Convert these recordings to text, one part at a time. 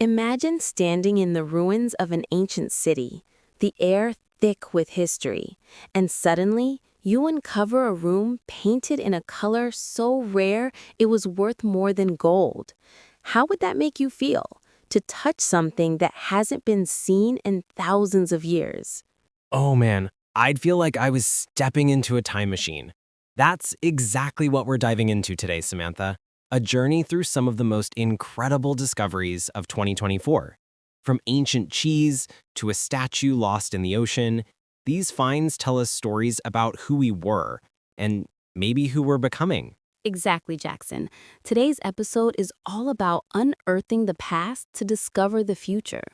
Imagine standing in the ruins of an ancient city, the air thick with history, and suddenly you uncover a room painted in a color so rare it was worth more than gold. How would that make you feel, to touch something that hasn't been seen in thousands of years? Oh man, I'd feel like I was stepping into a time machine. That's exactly what we're diving into today, Samantha. A journey through some of the most incredible discoveries of 2024. From ancient cheese to a statue lost in the ocean, these finds tell us stories about who we were and maybe who we're becoming. Exactly, Jackson. Today's episode is all about unearthing the past to discover the future.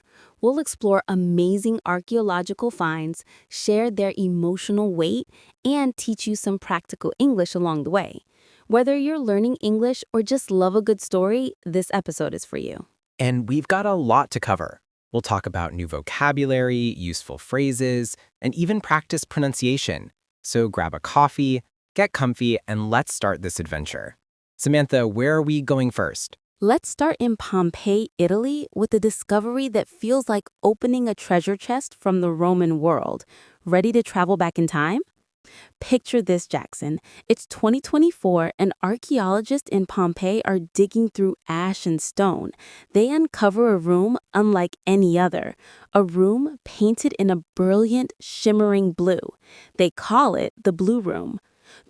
We'll explore amazing archaeological finds, share their emotional weight, and teach you some practical English along the way. Whether you're learning English or just love a good story, this episode is for you. And we've got a lot to cover. We'll talk about new vocabulary, useful phrases, and even practice pronunciation. So grab a coffee, get comfy, and let's start this adventure. Samantha, where are we going first? Let's start in Pompeii, Italy, with a discovery that feels like opening a treasure chest from the Roman world. Ready to travel back in time? Picture this, Jackson. It's 2024, and archaeologists in Pompeii are digging through ash and stone. They uncover a room unlike any other, a room painted in a brilliant, shimmering blue. They call it the Blue Room.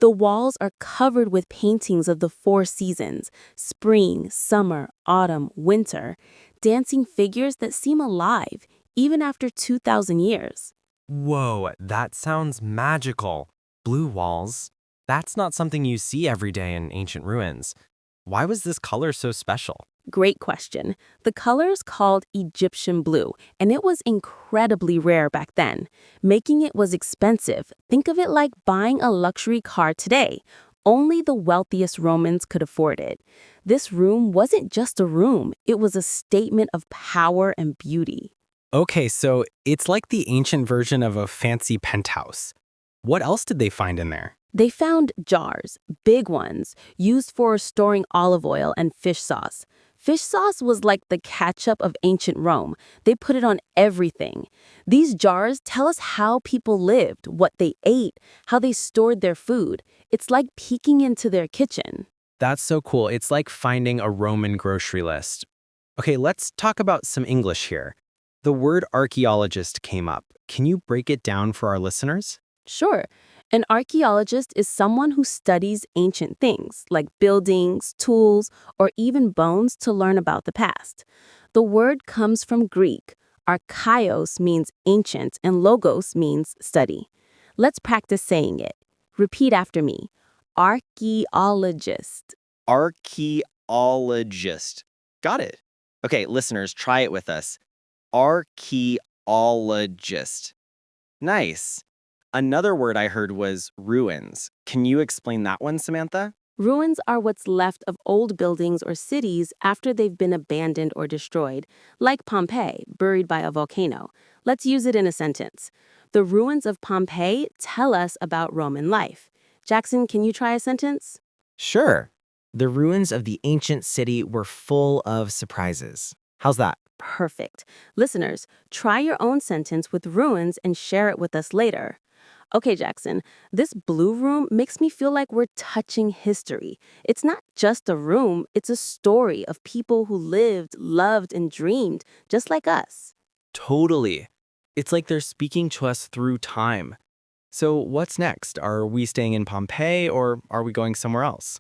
The walls are covered with paintings of the four seasons: spring, summer, autumn, winter, dancing figures that seem alive, even after 2,000 years. Whoa, that sounds magical. Blue walls. That's not something you see every day in ancient ruins. Why was this color so special? Great question. The color is called Egyptian blue, and it was incredibly rare back then. Making it was expensive. Think of it like buying a luxury car today. Only the wealthiest Romans could afford it. This room wasn't just a room, it was a statement of power and beauty. Okay, so it's like the ancient version of a fancy penthouse. What else did they find in there? They found jars, big ones, used for storing olive oil and fish sauce. Fish sauce was like the ketchup of ancient Rome. They put it on everything. These jars tell us how people lived, what they ate, how they stored their food. It's like peeking into their kitchen. That's so cool. It's like finding a Roman grocery list. Okay, let's talk about some English here. The word archaeologist came up. Can you break it down for our listeners? Sure, an archaeologist is someone who studies ancient things, like buildings, tools, or even bones to learn about the past. The word comes from Greek. Archaios means ancient and logos means study. Let's practice saying it. Repeat after me. Archaeologist. Archaeologist. Got it. Okay, listeners, try it with us. Archaeologist. Nice. Another word I heard was ruins. Can you explain that one, Samantha? Ruins are what's left of old buildings or cities after they've been abandoned or destroyed, like Pompeii, buried by a volcano. Let's use it in a sentence. The ruins of Pompeii tell us about Roman life. Jackson, can you try a sentence? Sure. The ruins of the ancient city were full of surprises. How's that? Perfect. Listeners, try your own sentence with ruins and share it with us later. Okay, Jackson, this blue room makes me feel like we're touching history. It's not just a room, it's a story of people who lived, loved, and dreamed, just like us. Totally. It's like they're speaking to us through time. So what's next? Are we staying in Pompeii or are we going somewhere else?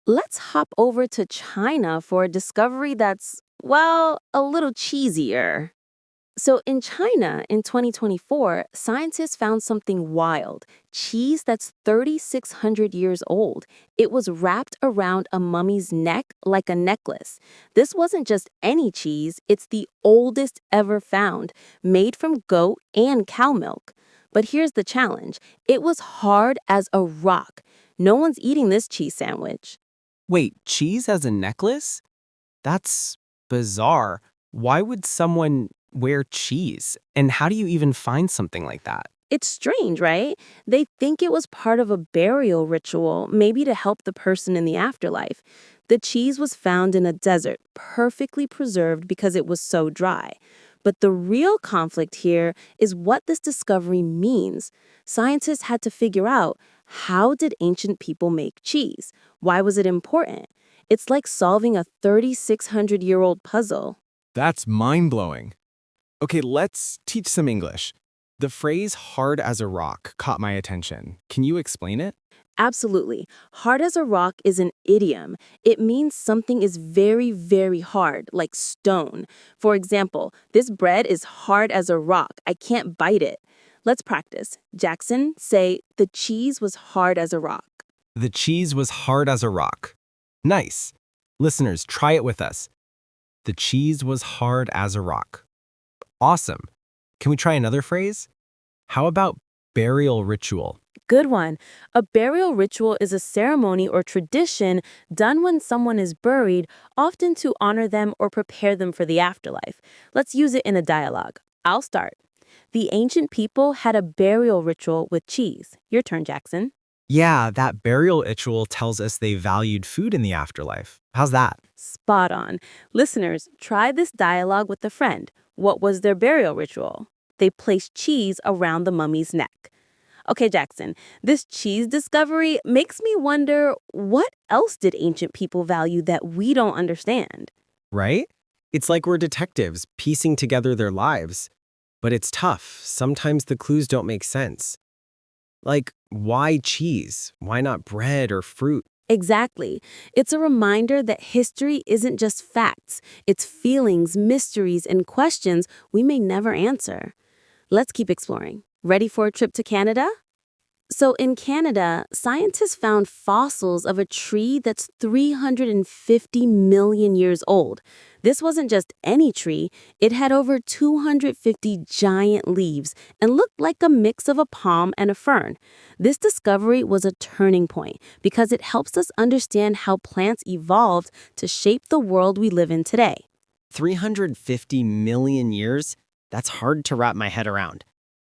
Let's hop over to China for a discovery that's, well, a little cheesier. So in China, in 2024, scientists found something wild: cheese that's 3,600 years old. It was wrapped around a mummy's neck like a necklace. This wasn't just any cheese, it's the oldest ever found, made from goat and cow milk. But here's the challenge. It was hard as a rock. No one's eating this cheese sandwich. Wait, cheese as a necklace? That's bizarre. Why would someone wear cheese? And how do you even find something like that? It's strange, right? They think it was part of a burial ritual, maybe to help the person in the afterlife. The cheese was found in a desert, perfectly preserved because it was so dry. But the real conflict here is what this discovery means. Scientists had to figure out, how did ancient people make cheese? Why was it important? It's like solving a 3,600-year-old puzzle. That's mind-blowing. Okay, let's teach some English. The phrase hard as a rock caught my attention. Can you explain it? Absolutely. Hard as a rock is an idiom. It means something is very, very hard, like stone. For example, this bread is hard as a rock. I can't bite it. Let's practice. Jackson, say, the cheese was hard as a rock. The cheese was hard as a rock. Nice. Listeners, try it with us. The cheese was hard as a rock. Awesome. Can we try another phrase? How about burial ritual? Good one. A burial ritual is a ceremony or tradition done when someone is buried, often to honor them or prepare them for the afterlife. Let's use it in a dialogue. I'll start. The ancient people had a burial ritual with cheese. Your turn, Jackson. Yeah, that burial ritual tells us they valued food in the afterlife. How's that? Spot on. Listeners, try this dialogue with a friend. What was their burial ritual? They placed cheese around the mummy's neck. Okay, Jackson, this cheese discovery makes me wonder, what else did ancient people value that we don't understand? Right? It's like we're detectives piecing together their lives. But it's tough. Sometimes the clues don't make sense. Like, why cheese? Why not bread or fruit? Exactly. It's a reminder that history isn't just facts. It's feelings, mysteries, and questions we may never answer. Let's keep exploring. Ready for a trip to Canada? So in Canada, scientists found fossils of a tree that's 350 million years old. This wasn't just any tree. It had over 250 giant leaves and looked like a mix of a palm and a fern. This discovery was a turning point because it helps us understand how plants evolved to shape the world we live in today. 350 million years? That's hard to wrap my head around.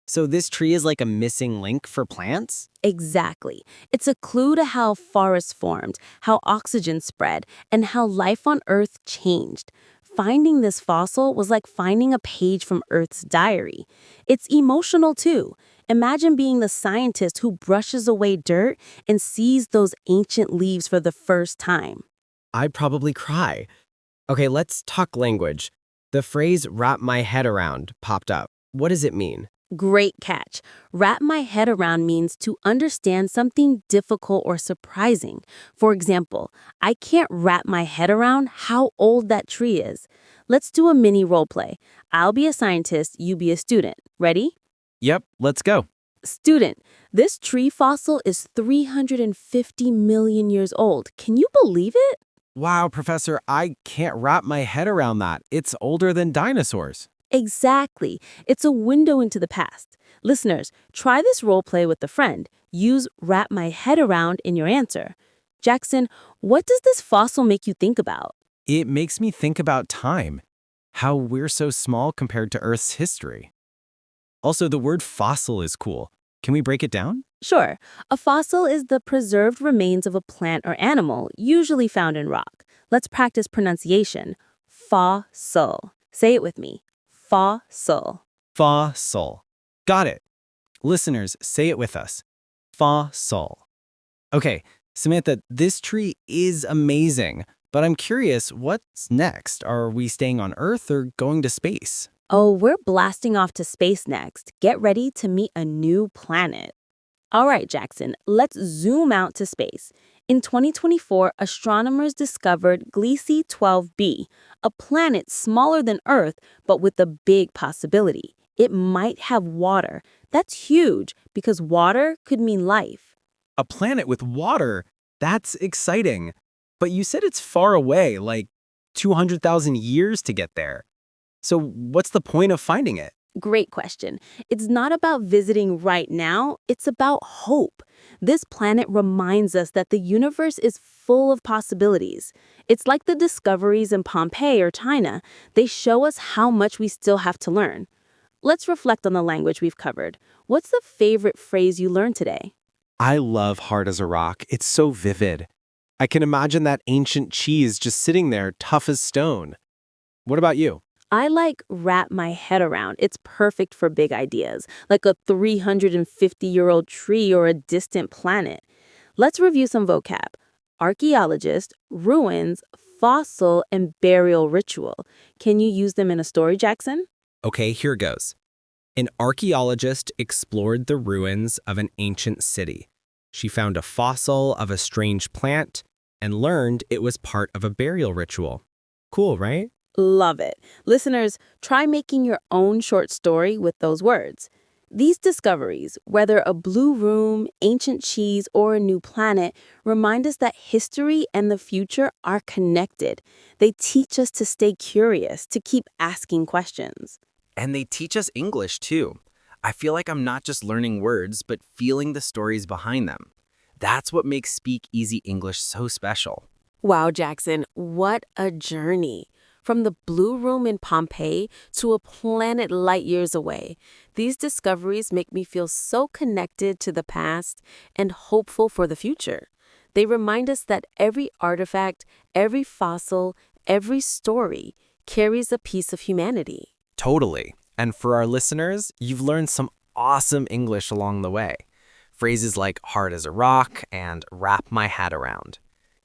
So this tree is like a missing link for plants? Exactly. It's a clue to how forests formed, how oxygen spread, and how life on Earth changed. Finding this fossil was like finding a page from Earth's diary. It's emotional too. Imagine being the scientist who brushes away dirt and sees those ancient leaves for the first time. I'd probably cry. Okay, let's talk language. The phrase wrap my head around popped up. What does it mean? Great catch. Wrap my head around means to understand something difficult or surprising. For example, I can't wrap my head around how old that tree is. Let's do a mini role play. I'll be a scientist, you be a student. Ready? Yep, let's go. Student, this tree fossil is 350 million years old. Can you believe it? Wow, Professor, I can't wrap my head around that. It's older than dinosaurs. Exactly. It's a window into the past. Listeners, try this role play with a friend. Use wrap my head around in your answer. Jackson, what does this fossil make you think about? It makes me think about time, how we're so small compared to Earth's history. Also, the word fossil is cool. Can we break it down? Sure. A fossil is the preserved remains of a plant or animal, usually found in rock. Let's practice pronunciation. Fossil. Say it with me. Fossil. Fossil. Got it. Listeners, say it with us. Fossil. Okay, Samantha, this tree is amazing, but I'm curious, what's next? Are we staying on Earth or going to space? Oh, we're blasting off to space next. Get ready to meet a new planet. All right, Jackson, let's zoom out to space. In 2024, astronomers discovered Gliese 12b, a planet smaller than Earth, but with a big possibility. It might have water. That's huge because water could mean life. A planet with water? That's exciting. But you said it's far away, like 200,000 years to get there. So what's the point of finding it? Great question. It's not about visiting right now, it's about hope. This planet reminds us that the universe is full of possibilities. It's like the discoveries in Pompeii or China. They show us how much we still have to learn. Let's reflect on the language we've covered. What's the favorite phrase you learned today? I love hard as a rock. It's so vivid. I can imagine that ancient cheese just sitting there, tough as stone. What about you? I like wrap my head around. It's perfect for big ideas, like a 350-year-old tree or a distant planet. Let's review some vocab. Archaeologist, ruins, fossil, and burial ritual. Can you use them in a story, Jackson? Okay, here goes. An archaeologist explored the ruins of an ancient city. She found a fossil of a strange plant and learned it was part of a burial ritual. Cool, right? Love it. Listeners, try making your own short story with those words. These discoveries, whether a blue room, ancient cheese, or a new planet, remind us that history and the future are connected. They teach us to stay curious, to keep asking questions. And they teach us English, too. I feel like I'm not just learning words, but feeling the stories behind them. That's what makes Speak Easy English so special. Wow, Jackson, what a journey. From the Blue Room in Pompeii to a planet light years away, these discoveries make me feel so connected to the past and hopeful for the future. They remind us that every artifact, every fossil, every story carries a piece of humanity. Totally. And for our listeners, you've learned some awesome English along the way. Phrases like hard as a rock and wrap my head around.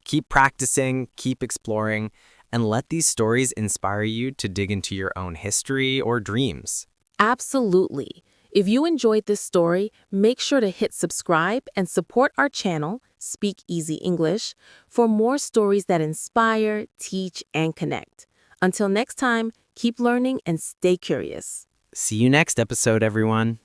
Keep practicing, keep exploring, and let these stories inspire you to dig into your own history or dreams. Absolutely. If you enjoyed this story, make sure to hit subscribe and support our channel, Speak Easy English, for more stories that inspire, teach, and connect. Until next time, keep learning and stay curious. See you next episode, everyone.